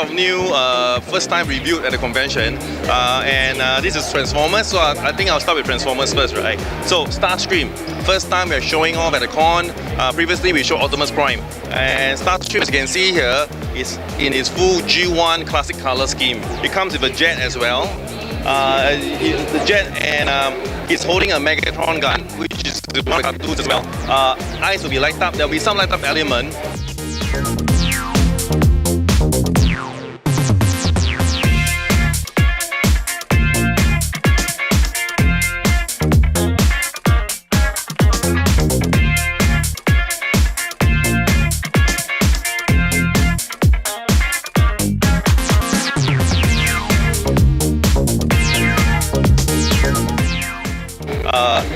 of new first time reviewed at the convention, and this is Transformers, so I think I'll start with Transformers first, right? So STARSCREAM, first time we're showing off at the con. Previously we showed Optimus Prime, and STARSCREAM, as you can see here, is in its full G1 classic color scheme. It comes with a jet as well. The jet, and he's holding a Megatron gun, which is one of the cartoons as well. Eyes will be light up. There will be some light up element.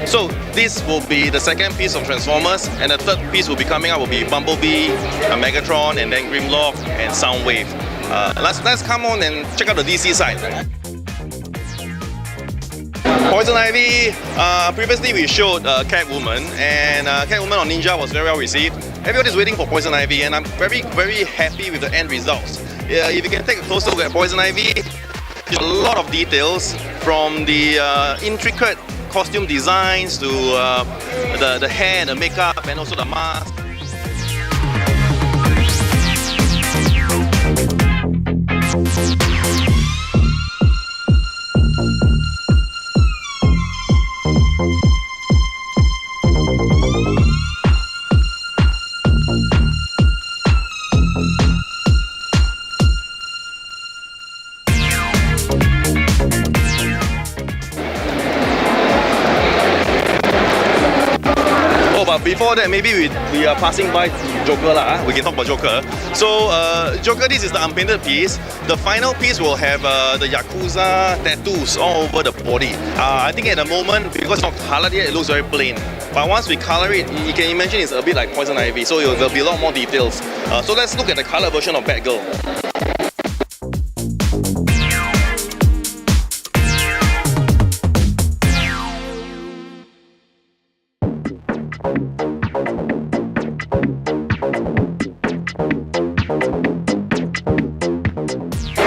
So this will be the second piece of Transformers, and the third piece will be coming up will be Bumblebee, Megatron, and then Grimlock and Soundwave. Let's come on and check out the DC side. Poison Ivy, previously we showed Catwoman, and Catwoman on Ninja was very well received. Everybody's waiting for Poison Ivy, and I'm very happy with the end results. If you can take a closer look at Poison Ivy, there's a lot of details from the intricate costume designs to the hair and the makeup and also the mask. But before that, maybe we are passing by Joker lah. We can talk about Joker. So Joker, this is the unpainted piece. The final piece will have the Yakuza tattoos all over the body. I think at the moment, because it's not colored yet, it looks very plain. But once we color it, you can imagine it's a bit like Poison Ivy. So there'll be a lot more details. So let's look at the color version of Bagel.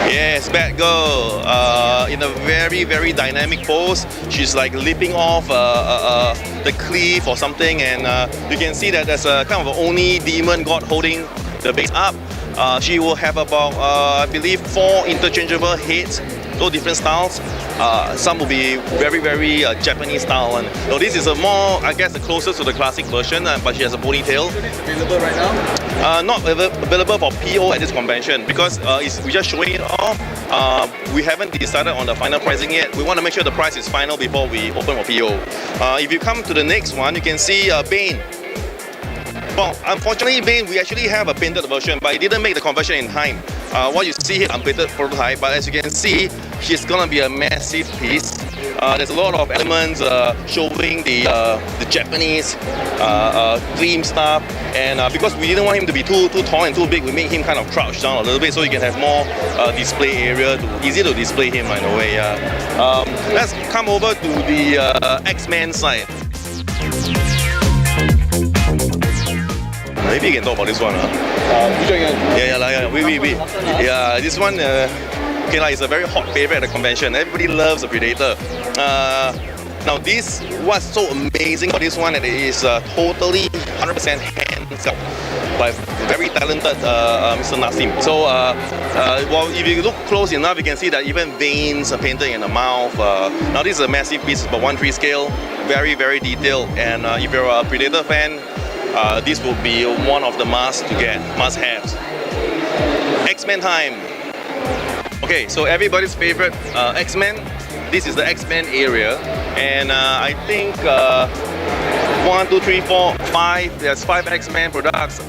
Yes, Bagel, in a very dynamic pose. She's like leaping off the cliff or something, and you can see that there's a kind of an Oni demon god holding the base up. She will have about, I believe, 4 interchangeable heads, those different styles. Some will be very Japanese style one. So this is a more, I guess, the closest to the classic version, but she has a ponytail. So this is available right now? Not available for PO at this convention because we're just showing it off. We haven't decided on the final pricing yet. We want to make sure the price is final before we open for PO. If you come to the next one, you can see Bane. Well, unfortunately, Bane, we actually have a painted version, but it didn't make the conversion in time. What you see here, unpainted prototype, but as you can see, she's gonna be a massive piece. There's a lot of elements showing the Japanese theme stuff, and because we didn't want him to be too tall and too big, we made him kind of crouch down a little bit so you can have more display area, easy to display him in a way. Let's come over to the X-Men side. Maybe you can talk about this one. Which one again? Yeah, this one, okay, it's a very hot favorite at the convention. Everybody loves the Predator. Now this, what's so amazing about this one, it is totally 100% hand sculpt by very talented Mr. Nassim. So, well, if you look close enough, you can see that even veins are painted in the mouth. Now this is a massive piece, about 1/3 scale, very detailed. And if you're a Predator fan, this will be one of the must-haves. X-Men time. Okay, so everybody's favorite X-Men. This is the X-Men area, and I think 1, 2, 3, 4, 5. There's 5 X-Men products.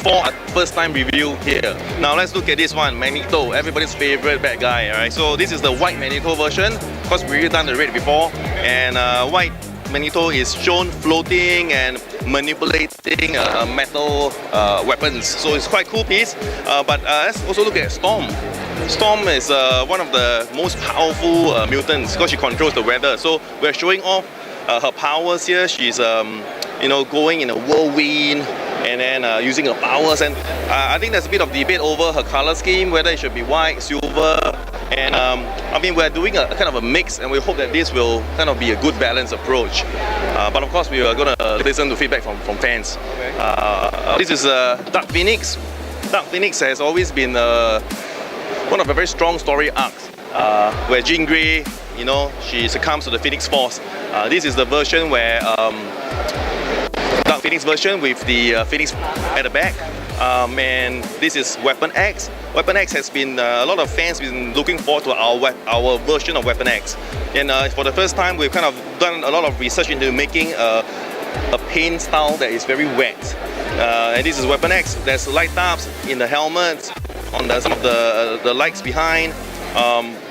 4 first-time review here. Now let's look at this one, Magneto, everybody's favorite bad guy. Alright, so this is the white Magneto version, because we've done the red before, and white Magneto is shown floating and manipulating metal weapons. So it's quite a cool piece. But let's also look at Storm. Storm is one of the most powerful mutants because she controls the weather. So we're showing off her powers here. She's going in a whirlwind, and then using her powers. And I think there's a bit of debate over her color scheme, whether it should be white, silver. And I mean, we're doing a kind of a mix, and we hope that this will kind of be a good balanced approach. But of course, we are going to listen to feedback from fans. Okay. This is Dark Phoenix. Dark Phoenix has always been one of the very strong story arcs, where Jean Grey, you know, she succumbs to the Phoenix Force. This is the version where Dark Phoenix version with the Phoenix at the back. And this is Weapon X. Weapon X has been a lot of fans been looking forward to our version of Weapon X. And for the first time, we've kind of done a lot of research into making a paint style that is very wet. And this is Weapon X. There's light ups in the helmets, on some of the lights behind.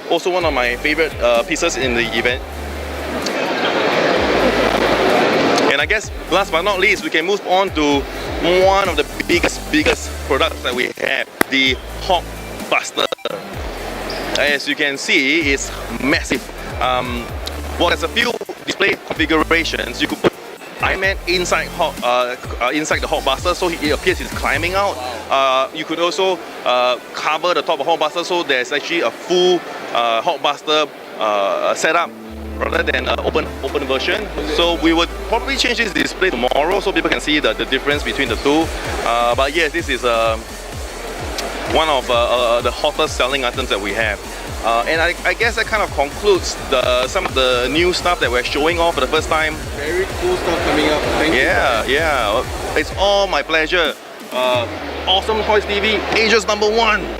Also one of my favorite pieces in the event. And I guess last but not least, we can move on to one of the biggest products that we have, the HULKBUSTER. As you can see, it's massive. Well, there's a few display configurations. You could put XMen inside the HULKBUSTER, so it appears it's climbing out. You could also cover the top of HULKBUSTER, so there's actually a full HULKBUSTER setup rather than an open version. So we would probably change this display tomorrow so people can see the difference between the two. But yes, this is one of the hottest selling items that we have. And I guess that kind of concludes some of the new stuff that we're showing off for the first time. Very cool stuff coming up. Thank you. Yeah. It's all my pleasure. Awesome Toys TV, Asia's #1.